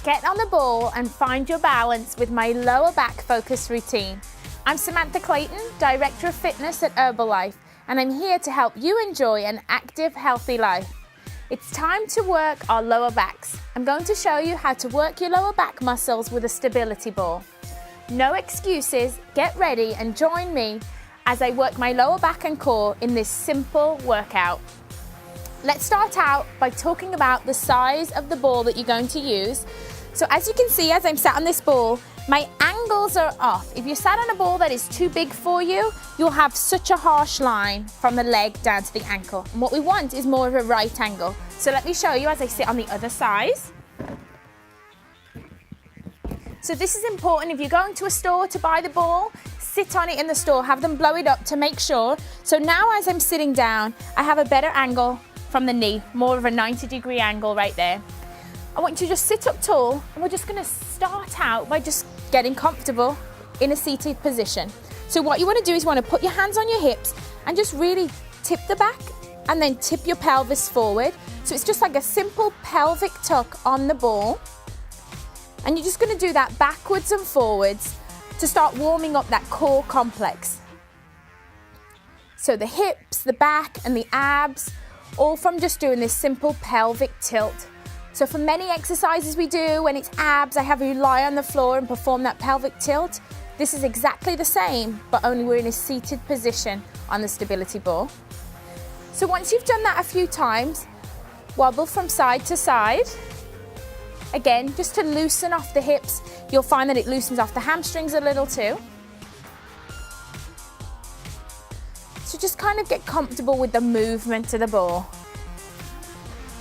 Get on the ball and find your balance with my lower back focus routine. I'm Samantha Clayton, Director of Fitness at Herbalife, and I'm here to help you enjoy an active, healthy life. It's time to work our lower backs. I'm going to show you how to work your lower back muscles with a stability ball. No excuses, get ready and join me as I work my lower back and core in this simple workout. Let's start out by talking about the size of the ball that you're going to use. So as you can see, as I'm sat on this ball, my angles are off. If you sat on a ball that is too big for you, you'll have such a harsh line from the leg down to the ankle. And what we want is more of a right angle. So let me show you as I sit on the other side. So this is important. If you're going to a store to buy the ball, sit on it in the store, have them blow it up to make sure. So now as I'm sitting down, I have a better angle from the knee, more of a 90-degree angle right there. I want you to just sit up tall, and we're just gonna start out by just getting comfortable in a seated position. So what you wanna do is you wanna put your hands on your hips and just really tip the back and then tip your pelvis forward. So it's just like a simple pelvic tuck on the ball. And you're just gonna do that backwards and forwards to start warming up that core complex. So the hips, the back, and the abs, all from just doing this simple pelvic tilt. So for many exercises we do, when it's abs, I have you lie on the floor and perform that pelvic tilt. This is exactly the same, but only we're in a seated position on the stability ball. So once you've done that a few times, wobble from side to side. Again, just to loosen off the hips. You'll find that it loosens off the hamstrings a little too. So just kind of get comfortable with the movement of the ball.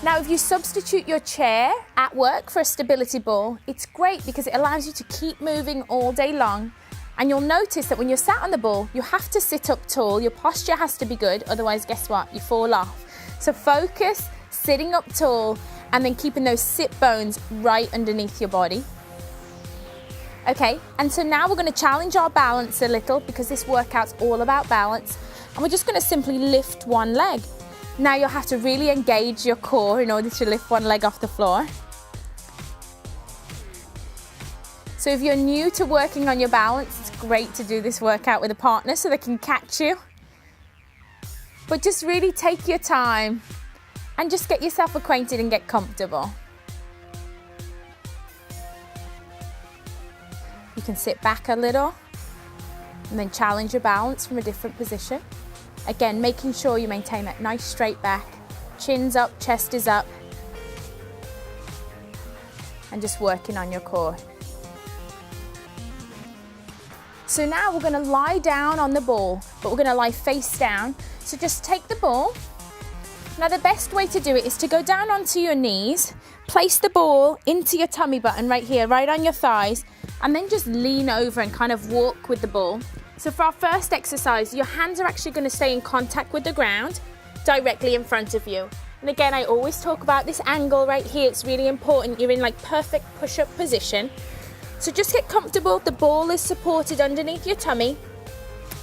Now, if you substitute your chair at work for a stability ball, it's great because it allows you to keep moving all day long. And you'll notice that when you're sat on the ball, you have to sit up tall. Your posture has to be good, otherwise, guess what? You fall off. So focus, sitting up tall, and then keeping those sit bones right underneath your body. Okay, and so now we're gonna challenge our balance a little because this workout's all about balance. And we're just gonna simply lift one leg. Now you'll have to really engage your core in order to lift one leg off the floor. So if you're new to working on your balance, it's great to do this workout with a partner so they can catch you. But just really take your time and just get yourself acquainted and get comfortable. You can sit back a little and then challenge your balance from a different position. Again, making sure you maintain that nice straight back, chin's up, chest is up, and just working on your core. So now we're gonna lie down on the ball, but we're gonna lie face down. So just take the ball. Now the best way to do it is to go down onto your knees, place the ball into your tummy button right here, right on your thighs, and then just lean over and kind of walk with the ball. So for our first exercise, your hands are actually going to stay in contact with the ground directly in front of you. And again, I always talk about this angle right here. It's really important. You're in like perfect push-up position. So just get comfortable. The ball is supported underneath your tummy.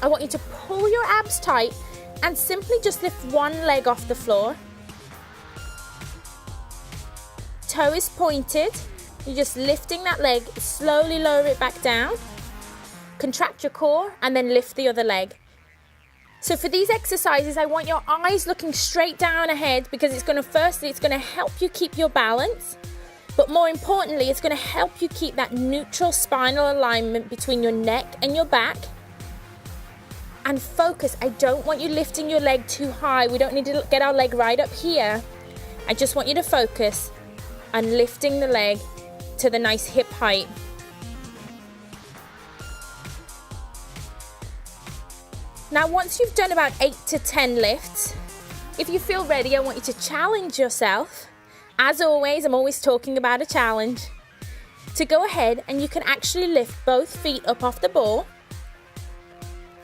I want you to pull your abs tight and simply just lift one leg off the floor. Toe is pointed. You're just lifting that leg, slowly lower it back down. Contract your core and then lift the other leg. So for these exercises, I want your eyes looking straight down ahead because it's going to help you keep your balance, but more importantly, it's going to help you keep that neutral spinal alignment between your neck and your back. And focus. I don't want you lifting your leg too high. We don't need to get our leg right up here. I just want you to focus on lifting the leg to the nice hip height. Now, once you've done about 8 to 10 lifts, if you feel ready, I want you to challenge yourself. As always, I'm always talking about a challenge. To go ahead and you can actually lift both feet up off the ball.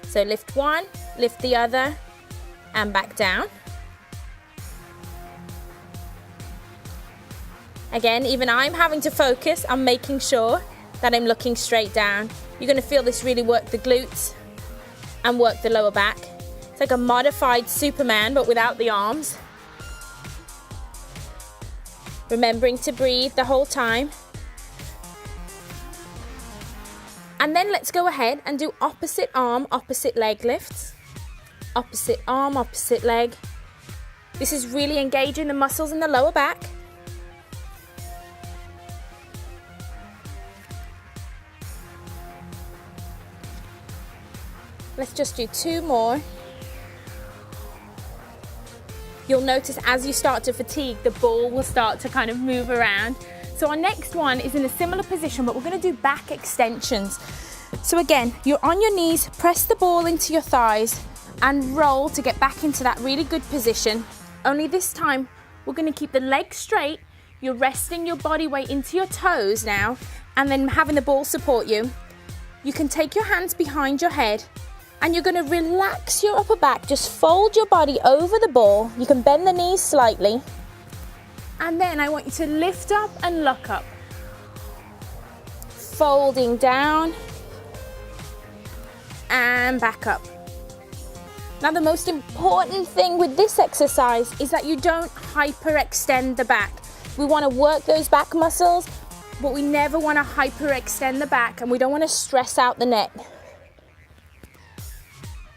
So lift one, lift the other, and back down. Again, even I'm having to focus on making sure that I'm looking straight down. You're going to feel this really work the glutes and work the lower back. It's like a modified Superman, but without the arms. Remembering to breathe the whole time. And then let's go ahead and do opposite arm, opposite leg lifts. Opposite arm, opposite leg. This is really engaging the muscles in the lower back. Let's just do 2 more. You'll notice as you start to fatigue, the ball will start to kind of move around. So our next one is in a similar position, but we're going to do back extensions. So again, you're on your knees, press the ball into your thighs and roll to get back into that really good position. Only this time, we're going to keep the legs straight. You're resting your body weight into your toes now, and then having the ball support you. You can take your hands behind your head, and you're going to relax your upper back. Just fold your body over the ball. You can bend the knees slightly. And then I want you to lift up and look up. Folding down and back up. Now the most important thing with this exercise is that you don't hyperextend the back. We want to work those back muscles, but we never want to hyperextend the back, and we don't want to stress out the neck.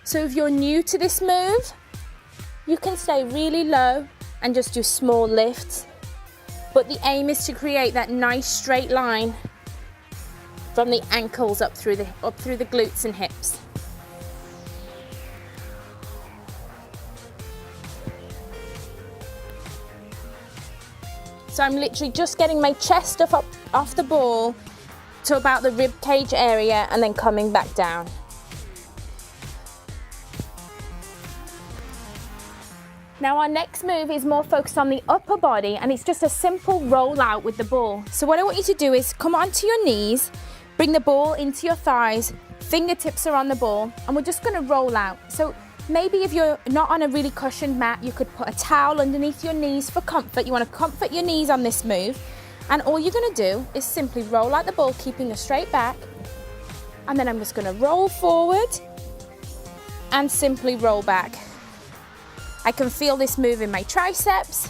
So if you're new to this move, you can stay really low and just do small lifts. But the aim is to create that nice straight line from the ankles up through the glutes and hips. So I'm literally just getting my chest up off the ball to about the rib cage area and then coming back down. Now our next move is more focused on the upper body, and it's just a simple roll out with the ball. So what I want you to do is come onto your knees, bring the ball into your thighs, fingertips are on the ball, and we're just gonna roll out. So maybe if you're not on a really cushioned mat, you could put a towel underneath your knees for comfort. You wanna comfort your knees on this move. And all you're gonna do is simply roll out the ball, keeping a straight back. And then I'm just gonna roll forward and simply roll back. I can feel this move in my triceps.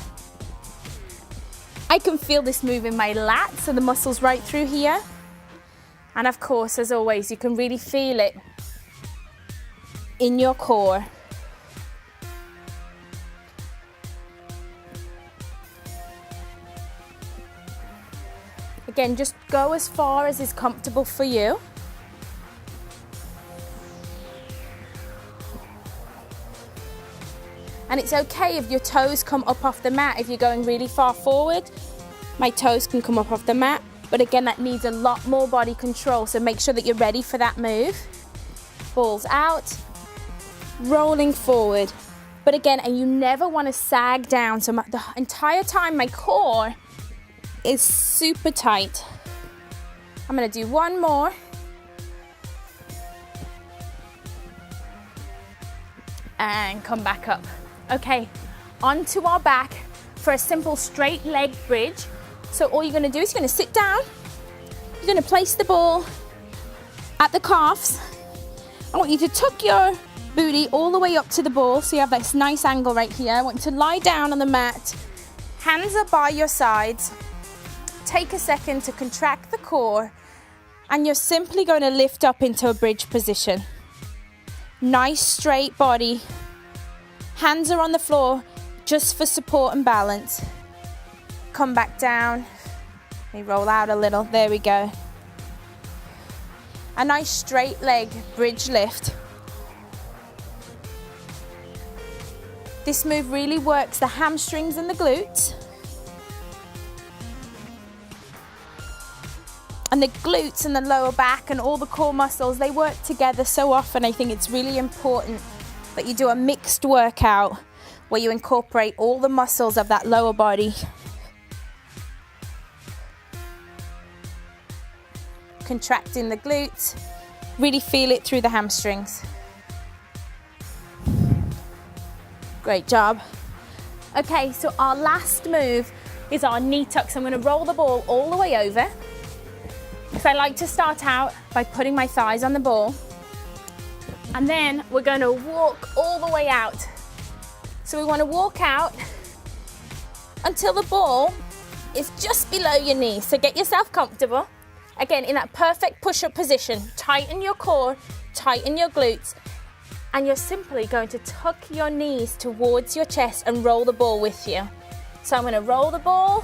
I can feel this move in my lats, so the muscles right through here. And of course, as always, you can really feel it in your core. Again, just go as far as is comfortable for you. And it's okay if your toes come up off the mat. If you're going really far forward, my toes can come up off the mat. But again, that needs a lot more body control. So make sure that you're ready for that move. Balls out, rolling forward. But again, and you never want to sag down. So the entire time my core is super tight. I'm going to do one more. And come back up. Okay, onto our back for a simple straight leg bridge. So all you're gonna do is you're gonna sit down, you're gonna place the ball at the calves. I want you to tuck your booty all the way up to the ball so you have this nice angle right here. I want you to lie down on the mat, hands are by your sides. Take a second to contract the core, and you're simply going to lift up into a bridge position. Nice straight body. Hands are on the floor just for support and balance. Come back down. Let me roll out a little. There we go. A nice straight leg bridge lift. This move really works the hamstrings and the glutes. And the glutes and the lower back and all the core muscles, they work together so often. I think it's really important that you do a mixed workout where you incorporate all the muscles of that lower body. Contracting the glutes, really feel it through the hamstrings. Great job. Okay, so our last move is our knee tuck. So I'm going to roll the ball all the way over. So I like to start out by putting my thighs on the ball. And then we're going to walk all the way out. So we want to walk out until the ball is just below your knee. So get yourself comfortable Again, in that perfect push-up position, tighten your core, tighten your glutes, and you're simply going to tuck your knees towards your chest and roll the ball with you. So I'm gonna roll the ball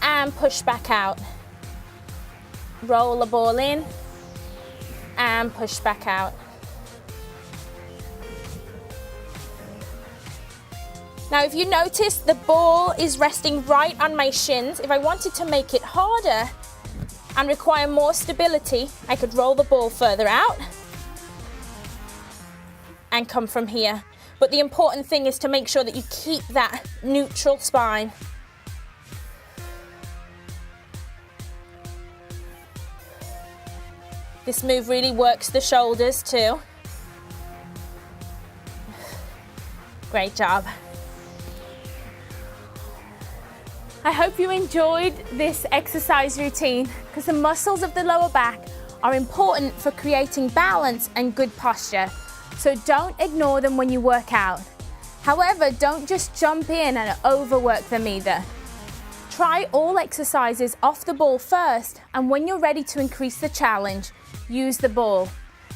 and push back out. Roll the ball in and push back out. Now, if you notice, the ball is resting right on my shins. If I wanted to make it harder and require more stability, I could roll the ball further out and come from here. But the important thing is to make sure that you keep that neutral spine. This move really works the shoulders too. Great job. I hope you enjoyed this exercise routine because the muscles of the lower back are important for creating balance and good posture. So don't ignore them when you work out. However, don't just jump in and overwork them either. Try all exercises off the ball first, and when you're ready to increase the challenge, use the ball.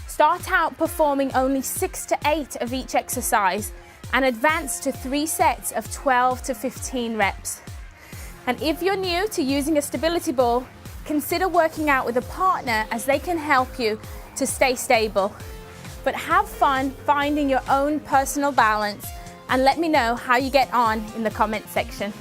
Start out performing only 6 to 8 of each exercise and advance to 3 sets of 12 to 15 reps. And if you're new to using a stability ball, consider working out with a partner as they can help you to stay stable. But have fun finding your own personal balance and let me know how you get on in the comment section.